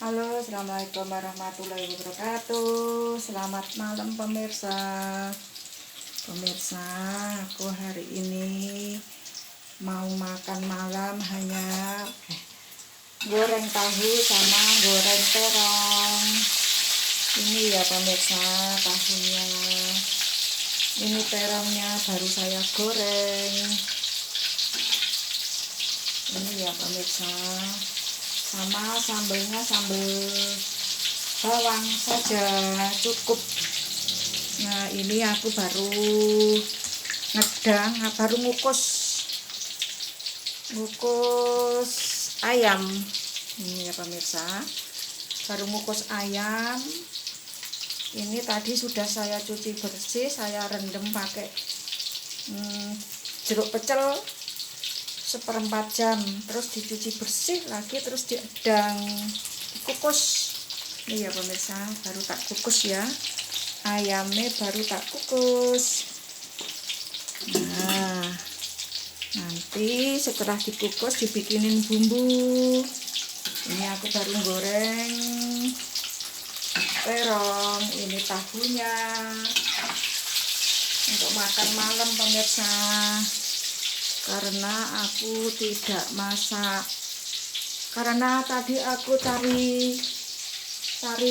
Halo, assalamualaikum warahmatullahi wabarakatuh. Selamat malam pemirsa. Pemirsa, aku hari ini mau makan malam hanya goreng tahu sama goreng terong. Ini ya pemirsa, tahunya. Ini terongnya baru saya goreng. Ini ya pemirsa. Sama sambelnya sambal bawang saja cukup. Nah, ini aku baru baru ngukus ayam. Ini ya pemirsa, baru ngukus ayam. Ini tadi sudah saya cuci bersih, saya rendam pakai jeruk pecel 1/4 jam, terus dicuci bersih lagi, terus diedang, dikukus. Ini ya pemirsa, baru tak kukus ya, ayamnya baru tak kukus. Nah, nanti setelah dikukus dibikinin bumbu. Ini aku baru goreng terong, ini tahunya untuk makan malam pemirsa. Karena aku tidak masak, karena tadi aku cari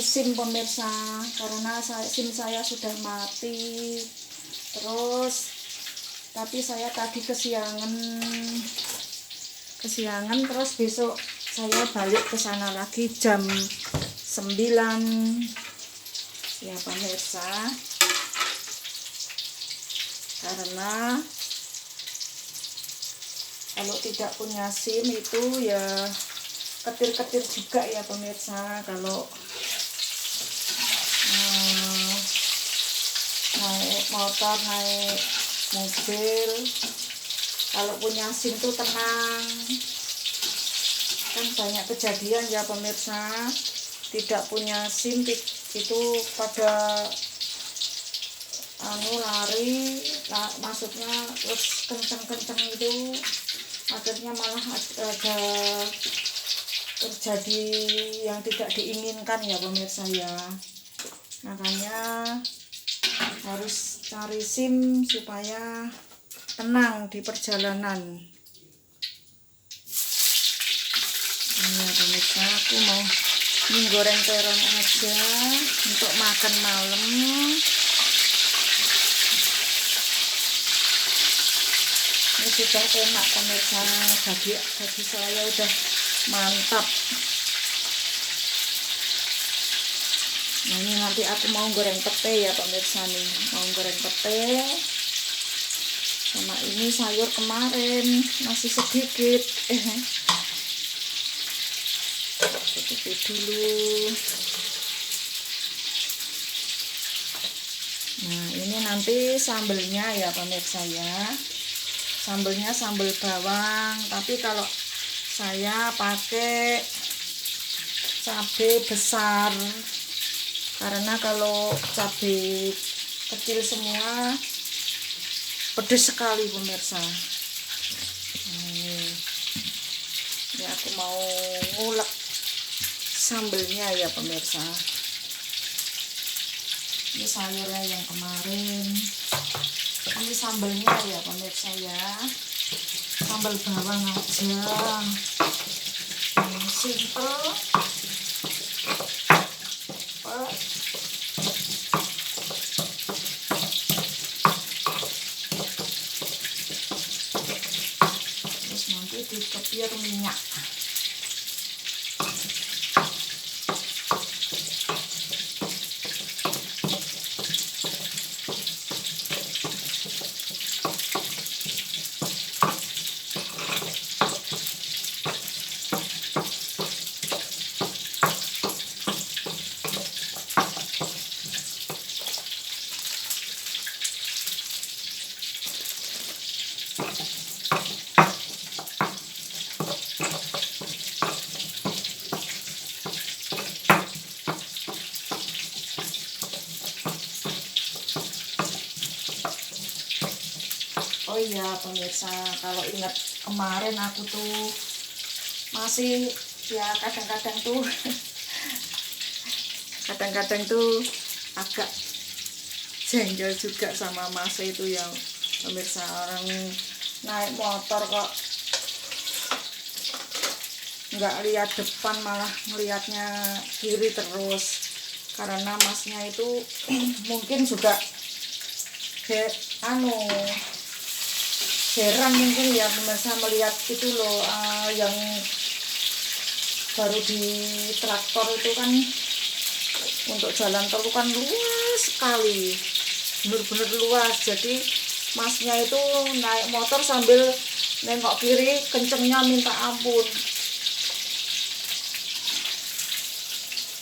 SIM pemirsa, karena SIM saya sudah mati. Tapi saya tadi kesiangan, terus besok saya balik ke sana lagi jam 9 ya pemirsa. Karena kalau tidak punya SIM itu ya ketir-ketir juga ya pemirsa. Kalau naik motor, naik mobil, kalau punya SIM tuh tenang. Kan banyak kejadian ya pemirsa, tidak punya SIM itu pada lari, maksudnya terus kenceng-kenceng itu, akhirnya malah ada terjadi yang tidak diinginkan ya pemirsa ya. Makanya harus cari SIM supaya tenang di perjalanan. Ini ya pemirsa, aku mau menggoreng terong aja untuk makan malam. Ini sudah enak pemirsa, daging saya udah mantap. Nah, ini nanti aku mau goreng pete ya pemirsa nih, mau goreng pete. Sama ini sayur kemarin masih sedikit, sedikit dulu. Nah, ini nanti sambelnya ya pemirsa ya. Sambelnya sambal bawang, tapi kalau saya pakai cabai besar, karena kalau cabai kecil semua pedas sekali pemirsa. Nah, ini aku mau ngulek sambelnya ya pemirsa. Ini sayurnya yang kemarin, ini sambelnya ya pemirsa ya, sambal bawang aja, simple. Terus nanti dikepir minyak. Oh iya pemirsa, kalau ingat kemarin aku tuh masih ya kadang-kadang tuh kadang-kadang tuh agak jengkel juga sama Mas itu yang pemirsa, orang naik motor kok nggak lihat depan, malah ngelihatnya kiri terus. Karena Masnya itu mungkin juga heran mungkin ya pemirsa melihat itu loh, yang baru di traktor itu kan untuk jalan tol kan luas sekali, bener-bener luas. Jadi Masnya itu naik motor sambil nengok kiri, kencengnya minta ampun,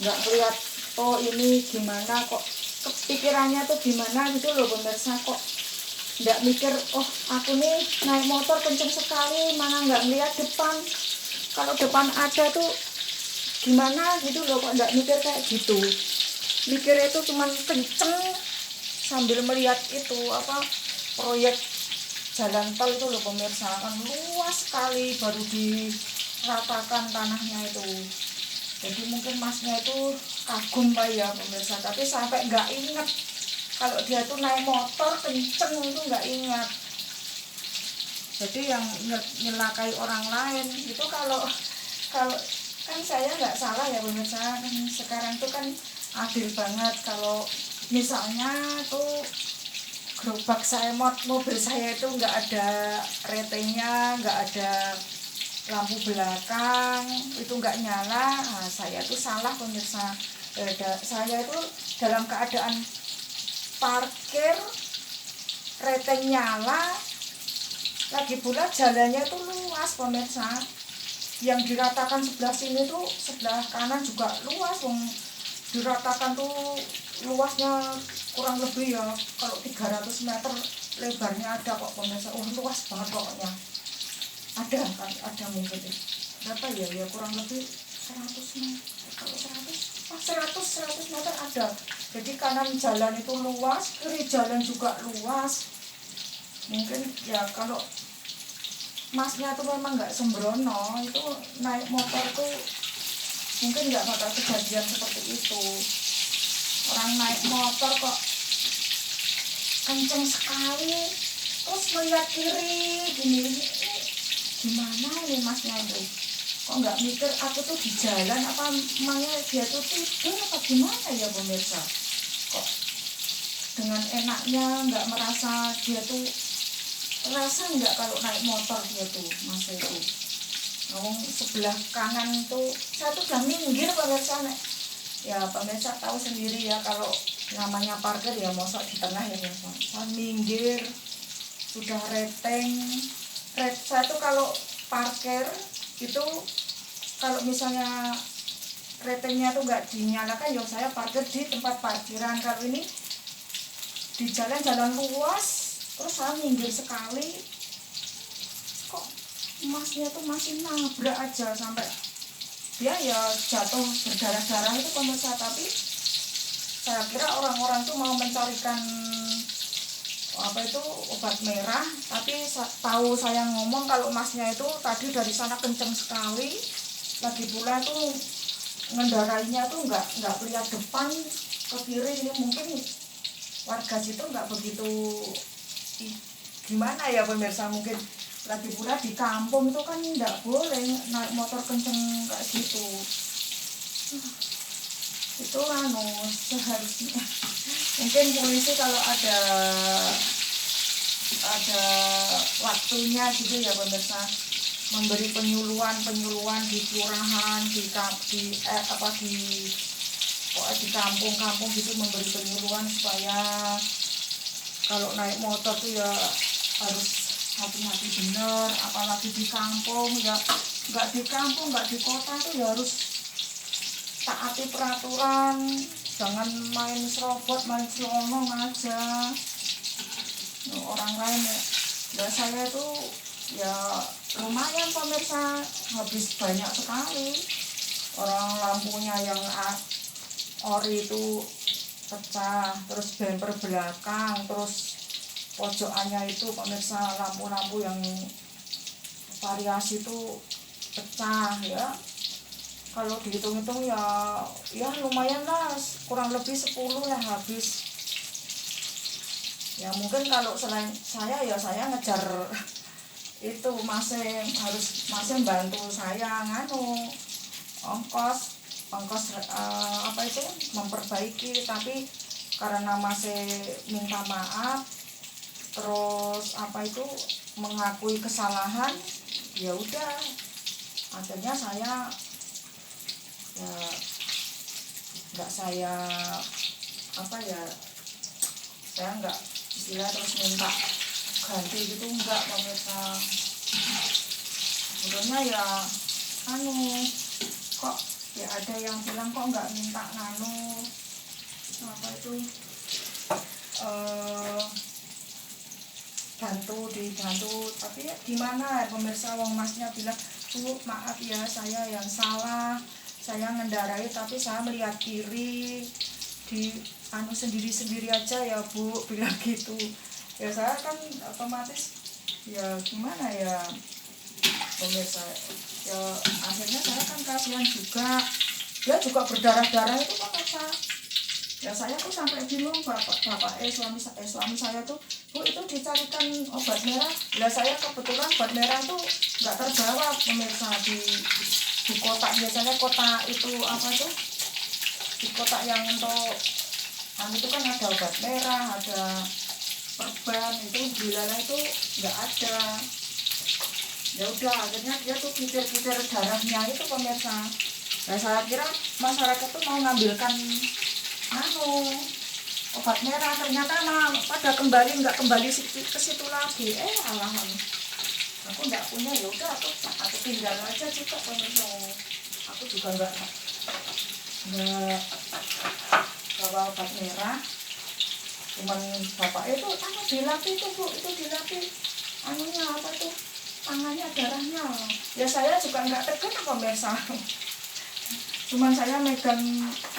nggak ngeliat oh ini gimana, kok kepikirannya tuh gimana gitu loh pemirsa. Kok nggak mikir oh aku nih naik motor kenceng sekali, mana nggak ngeliat depan, kalau depan ada tuh gimana gitu loh. Kok nggak mikir kayak gitu, mikirnya itu cuman kenceng sambil melihat itu proyek jalan tol itu loh pemirsa, kan luas sekali, baru diratakan tanahnya itu. Jadi mungkin Masnya itu kagum Pak ya pemirsa, tapi sampai nggak inget kalau dia tuh naik motor kenceng, itu nggak ingat. Jadi yang nyelakai orang lain itu kalau kan saya nggak salah ya pemirsa, kan sekarang tuh kan adil banget. Kalau misalnya tuh gerobak saya, mobil saya itu nggak ada retenya, nggak ada lampu belakang, itu nggak nyala, nah, saya tuh salah pemirsa. Saya itu dalam keadaan parkir, reteng nyala, lagi pula jalannya itu luas pemirsa. Yang diratakan sebelah sini tuh sebelah kanan juga luas, diratakan tuh luasnya kurang lebih ya kalau 300 meter lebarnya ada kok pemirsa. Luas banget pokoknya. Ada mungkin berapa ya kurang lebih 100 meter, kalau 100 meter ada. Jadi kanan jalan itu luas, kiri jalan juga luas. Mungkin ya kalau Masnya tuh memang nggak sembrono, itu naik motor tuh mungkin nggak bakal kejadian seperti itu. Orang naik motor kok kenceng sekali, terus melihat kiri gini, gimana ini Masnya itu? Kok nggak mikir aku tuh di jalan, apa emangnya dia tuh tidur apa gimana ya pemirsa? Kok dengan enaknya nggak merasa dia tuh, rasa nggak kalau naik motor dia tuh Mas itu. Sebelah kanan tuh saya tuh udah minggir pemirsa. Ya pemirsa tahu sendiri ya kalau namanya parkir ya mosok di tengah ya pemirsa. Saya minggir, sudah reteng. Saya tuh kalau parkir itu kalau misalnya retengnya tuh nggak dinyalakan ya saya parkir di tempat parkiran. Kalau ini di jalan luas, terus saya minggir sekali, kok Masnya tuh masih nabrak aja sampai dia ya jatuh berdarah-darah itu pemirsa. Tapi saya kira orang-orang tuh mau mencarikan obat merah, tapi tahu saya ngomong kalau Masnya itu tadi dari sana kenceng sekali, lagi pula tuh ngendarainya tuh nggak lihat depan ke kiri. Ini mungkin warga situ nggak begitu gimana ya pemirsa, mungkin lagi pula di kampung itu kan nggak boleh naik motor kenceng kayak gitu. Itu seharusnya mungkin polisi kalau ada waktunya gitu ya pemirsa, memberi penyuluhan di kelurahan, di kampung-kampung gitu, memberi penyuluhan supaya kalau naik motor tuh ya harus hati-hati bener. Apalagi di kampung ya, nggak di kampung nggak di kota tuh ya harus taati peraturan, jangan main serobot, main selonong aja. Orang lain ya saya itu ya lumayan pemirsa, habis banyak sekali. Orang lampunya yang ori itu pecah, terus bumper belakang, terus pojokannya itu pemirsa lampu-lampu yang variasi itu pecah ya. kalau dihitung-hitung ya lumayan lah, kurang lebih 10 lah habis. Ya mungkin kalau selain saya ya saya ngejar itu masih bantu saya ongkos apa itu memperbaiki, tapi karena masih minta maaf terus apa itu mengakui kesalahan, ya udah akhirnya saya ya nggak saya apa ya saya nggak istilah terus minta ganti gitu, enggak pemirsa. Sebenarnya ya kok ya ada yang bilang kok nggak minta apa itu dibantu, tapi ya gimana ya pemirsa, wong masnya bilang Bu maaf ya saya yang salah, saya ngendarai tapi saya melihat kiri di sendiri-sendiri aja ya Bu, bilang gitu. Ya saya kan otomatis ya gimana ya pemirsa, ya akhirnya saya kan kasihan juga, dia juga berdarah-darah itu pemirsa. Ya saya tuh sampai bingung, suami saya tuh, Bu itu dicarikan obat merah. Lah saya kebetulan obat merah tuh nggak terbawa pemirsa di kotak, biasanya kotak itu apa tuh, di kotak yang untuk itu kan ada obat merah, ada perban, itu gilala itu nggak ada. Ya udah akhirnya dia tuh kitir-kitir darahnya itu pemirsa. Nah saya kira masyarakat tuh mau ngambilkan obat merah, ternyata pada nggak kembali ke situ lagi. Alahan aku nggak punya, ya udah aku tinggal aja juga pemirsa. Aku juga nggak bawa obat merah, cuman bapak itu dilatih tuh Bu, itu dilatih apa tuh tangannya darahnya. Ya saya juga nggak tekan pemirsa, cuman saya megang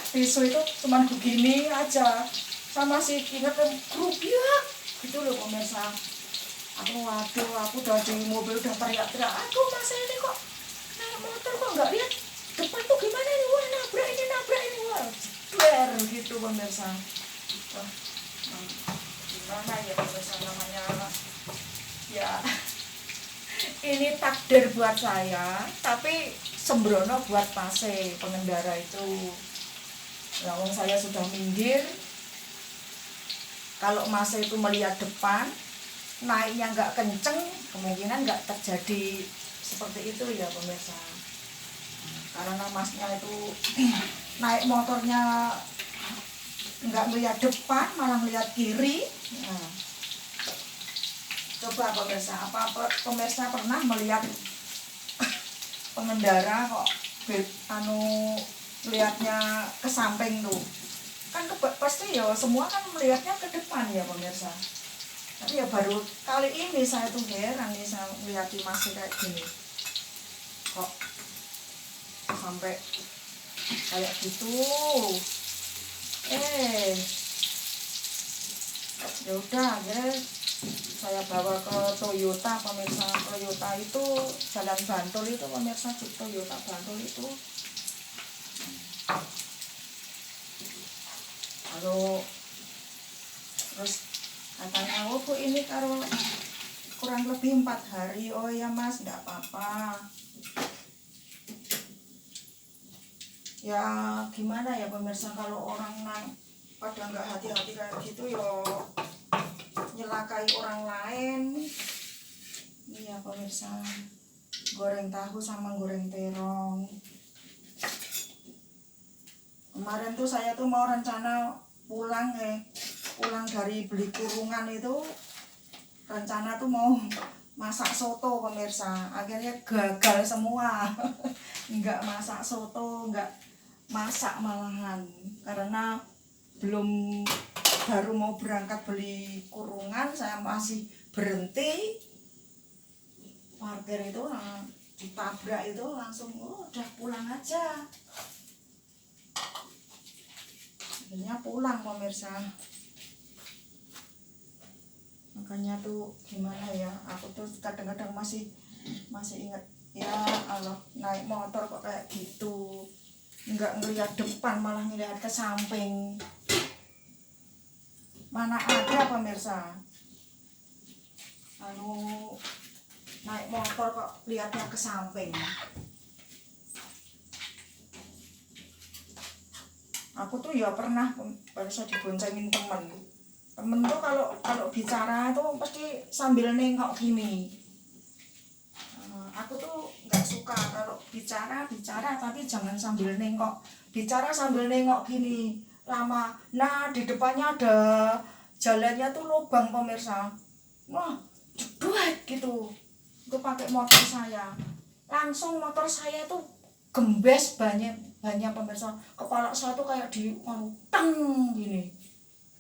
tisu itu cuman begini aja, sama si inget grup ya gitu loh pemirsa. Waduh, aku udah di mobil udah teriak-teriak, aduh mas ini kok naik motor kok nggak lihat depan tuh gimana nih, wah nabrak ini wah jeder gitu pemirsa. Wah, gimana ya pemirsa, namanya ya ini takdir buat saya, tapi sembrono buat pase pengendara itu. Nah, saya sudah minggir, kalau masa itu melihat depan naiknya nggak kenceng, kemungkinan nggak terjadi seperti itu ya pemirsa. Karena masnya itu naik motornya nggak melihat depan, malah melihat kiri. Nah, coba pemirsa, apa pemirsa pernah melihat pengendara kok melihatnya ke samping tuh kan, pasti ya semua kan melihatnya ke depan ya pemirsa. Tapi ya baru kali ini saya tuh heran nih, saya melihat masih kayak gini kok sampai kayak gitu. Ya udah ya saya bawa ke Toyota pemirsa. Toyota itu Jalan Bantul itu pemirsa, Toyota Bantul itu. Lalu terus katanya, oh Bu ini kalau kurang lebih 4 hari. Oh ya Mas, enggak apa-apa. Ya gimana ya pemirsa, kalau orang pada nggak hati-hati kayak gitu yo nyelakai orang lain. Iya pemirsa, goreng tahu sama goreng terong. Kemarin tuh saya tuh mau rencana pulang dari beli kurungan itu, rencana tuh mau masak soto pemirsa, akhirnya gagal semua. Nggak masak soto, nggak masak malahan, karena baru mau berangkat beli kurungan, saya masih berhenti parkir itu, ditabrak itu langsung udah pulang aja. Akhirnya pulang pemirsa. Makanya tuh gimana ya, aku tuh kadang-kadang masih ingat Ya Allah, naik motor kok kayak gitu, nggak ngeliat depan malah ngeliat ke samping. Mana ada pemirsa naik motor kok lihatnya ke samping. Aku tuh ya pernah pemirsa diboncengin temen tuh kalau bicara tuh pasti sambil nengok gini. Aku tuh nggak suka kalau bicara tapi jangan sambil nengok. Bicara sambil nengok gini lama. Nah di depannya ada jalannya tuh lubang pemirsa. Wah jedut gitu. Itu pakai motor saya. Langsung motor saya tuh gembes banyak pemirsa. Kepala saya tuh kayak di teng gini.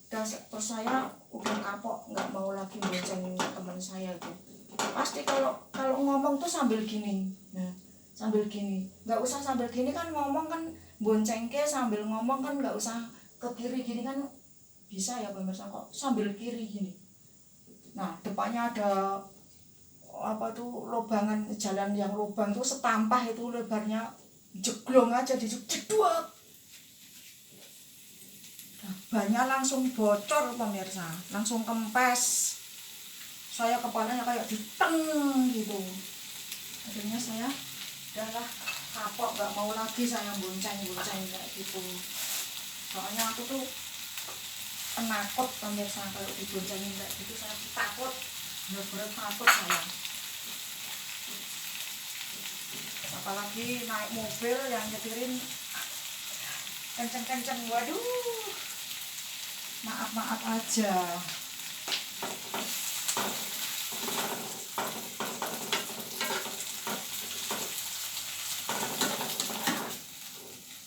Terus saya udah kapok, nggak mau lagi bonceng teman saya itu. Pasti kalau ngomong tuh sambil gini. Nah sambil gini, nggak usah sambil gini kan ngomong kan boncengke sambil ngomong kan nggak usah ke kiri gini kan bisa ya pemirsa, kok sambil kiri gini. Nah depannya ada apa tuh lubangan, jalan yang lubang tuh setampah itu lebarnya, jeglong aja jeduk. Bannya langsung bocor pemirsa, langsung kempes. Saya kepalanya kayak diteng gitu. Akhirnya saya udahlah kapok, nggak mau lagi saya bonceng kayak gitu. Soalnya aku tuh penakut pemirsa, kalau diboncengin kayak gitu saya takut, bener-bener takut saya. Apalagi naik mobil yang nyetirin kenceng-kenceng, waduh, maaf aja.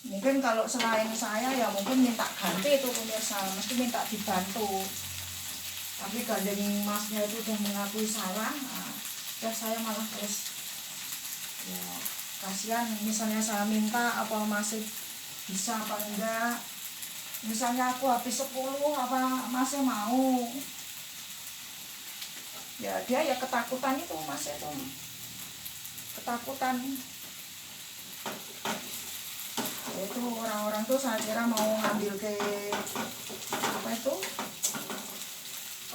Mungkin kalau selain saya ya mungkin minta ganti itu pemirsa, mesti minta dibantu. Tapi gandeng masnya itu udah mengakui salah, nah, saya malah terus ya kasihan. Misalnya saya minta apa masih bisa apa enggak, misalnya aku habis 10 apa masih mau, ya dia ya ketakutan itu, mas itu ketakutan. Itu orang-orang tuh saya kira mau ngambil ke apa itu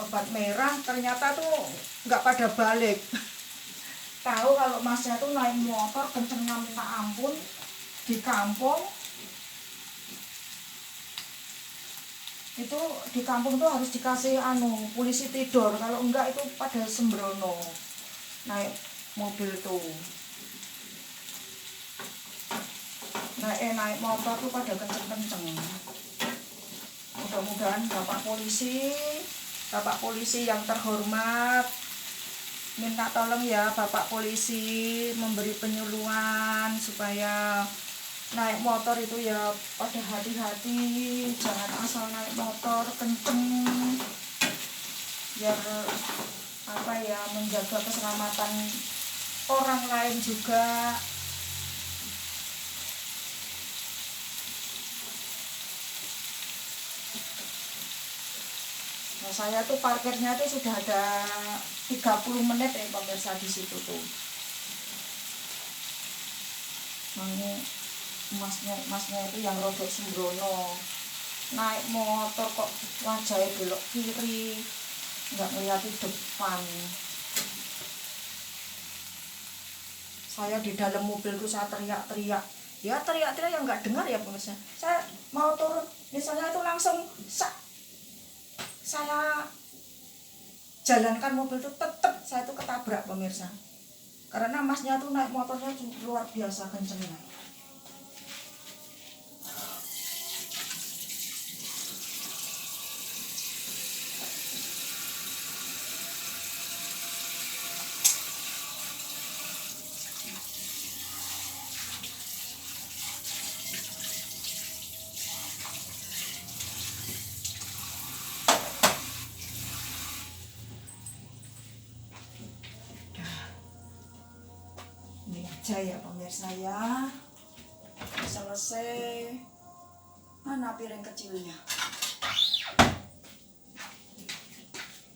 obat merah, ternyata tuh nggak pada balik. Tahu kalau masnya tuh naik motor kencengnya minta ampun di kampung. Itu di kampung tuh harus dikasih polisi tidur, kalau enggak itu pada sembrono naik mobil tuh. Naik motor tuh pada kenceng-kenceng. Mudah-mudahan bapak polisi yang terhormat, minta tolong ya bapak polisi memberi penyuluhan supaya naik motor itu ya pada hati-hati, jangan asal naik motor kenceng, biar apa ya, menjaga keselamatan orang lain juga. Nah, saya tuh parkirnya tuh sudah ada 30 menit ya pemirsa di situ tuh. Masnya itu yang rodok sembrono, naik motor kok wajahnya belok kiri, nggak ngeliat di depan. Saya di dalam mobil tuh saya teriak-teriak, ya teriak-teriak yang nggak dengar ya pemirsa. Saya mau turun misalnya itu langsung saya jalankan mobil tuh tetep saya tuh ketabrak pemirsa, karena masnya tuh naik motornya luar biasa kencengnya. Ini aja ya pemirsa ya, selesai. Mana piring kecilnya?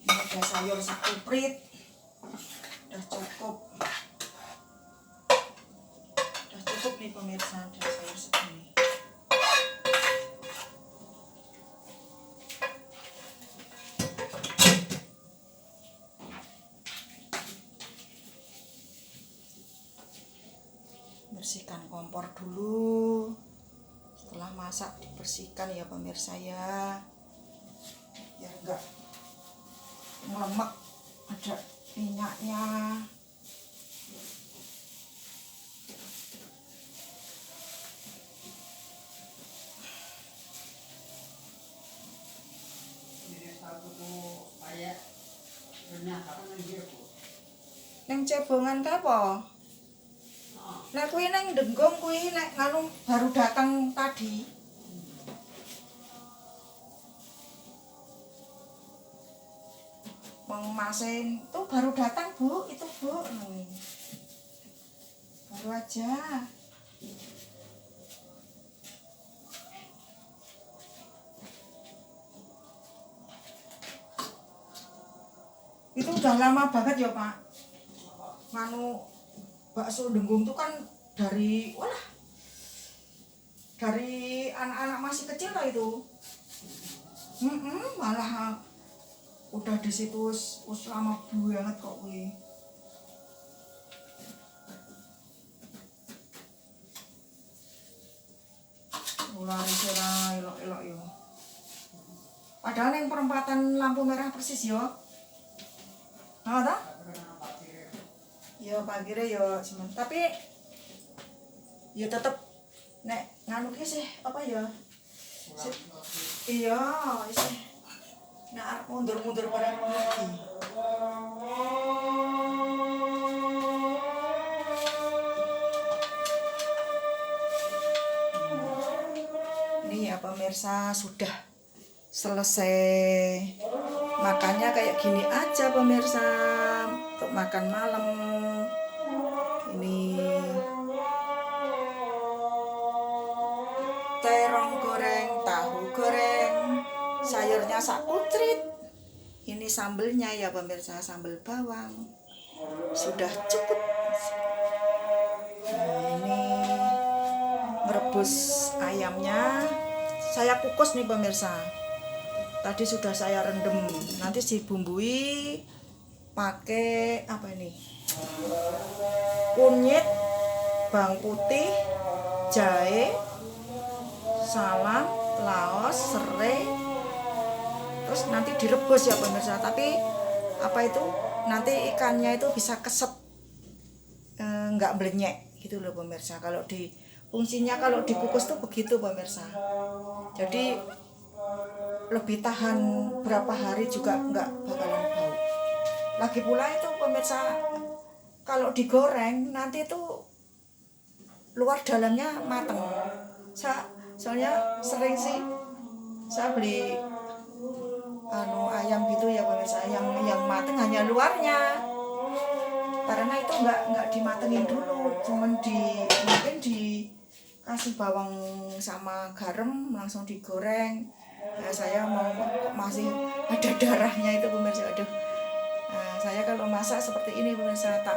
Ini ada sayur sakuprit, udah cukup. cukup nih pemirsa, udah sayur segini. Bersihkan kompor dulu. Setelah masak dibersihkan ya pemirsa ya, biar enggak ngelemek, ada minyaknya. Neng cebongan kapo? Nek kuwi neng Denggong kuwi nek nganu baru datang tadi. Bang Masen tuh baru datang Bu, itu Bu. Baru aja. Itu udah lama banget ya Pak. Nganu bakso Denggong tuh kan dari dari anak-anak masih kecil lah itu. Malah udah di situ lama banget kok kuwi. Lari sira elok-elok yo. Padahal yang perempatan lampu merah persis yo. Nah, ta? Yo pagire yo semen. Tapi yo tetep nek nganu ki sih apa ya? Iya, isih nek arep mundur-mundur bareng lagi. Ini ya pemirsa sudah selesai. Makannya kayak gini aja pemirsa untuk makan malam. Ini terong goreng, tahu goreng, sayurnya sakutrit. Ini sambelnya ya pemirsa, sambal bawang. Sudah cukup. Nah, ini merebus ayamnya. Saya kukus nih pemirsa. Tadi sudah saya rendem, nanti dibumbui pakai apa ini? Kunyit, bawang putih, jahe, salam, laos, serai. Terus nanti direbus ya pemirsa. Tapi apa itu? Nanti ikannya itu bisa keset, nggak blenyek gitu loh pemirsa. Kalau fungsinya kalau dikukus tuh begitu pemirsa. Jadi lebih tahan berapa hari juga nggak bakalan bau. Lagi pula itu pemirsa, kalau digoreng nanti itu luar dalamnya mateng. Soalnya sering sih saya beli ayam gitu ya pemirsa, yang mateng hanya luarnya. Karena itu nggak dimatengin dulu, cuman mungkin dikasih bawang sama garam langsung digoreng. Ya, saya mau kok masih ada darahnya itu pemirsa. Aduh. Nah, saya kalau masak seperti ini pemirsa, tak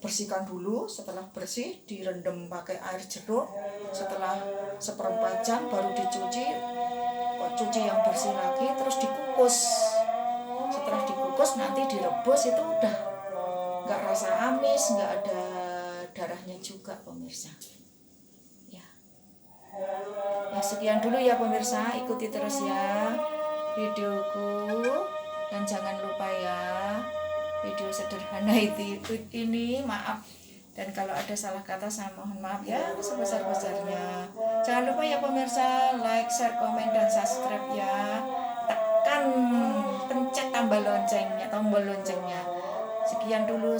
bersihkan dulu. Setelah bersih direndam pakai air jeruk. Setelah 1/4 jam baru dicuci. Cuci yang bersih lagi, terus dikukus. Setelah dikukus nanti direbus, itu udah nggak rasa amis, nggak ada darahnya juga pemirsa. Ya sekian dulu ya pemirsa, ikuti terus ya videoku, dan jangan lupa ya video sederhana ini maaf, dan kalau ada salah kata saya mohon maaf ya sebesar-besarnya. Jangan lupa ya pemirsa, like, share, komen, dan subscribe ya. Tekan pencet tombol loncengnya. Sekian dulu,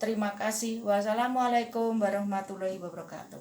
terima kasih. Wassalamualaikum warahmatullahi wabarakatuh.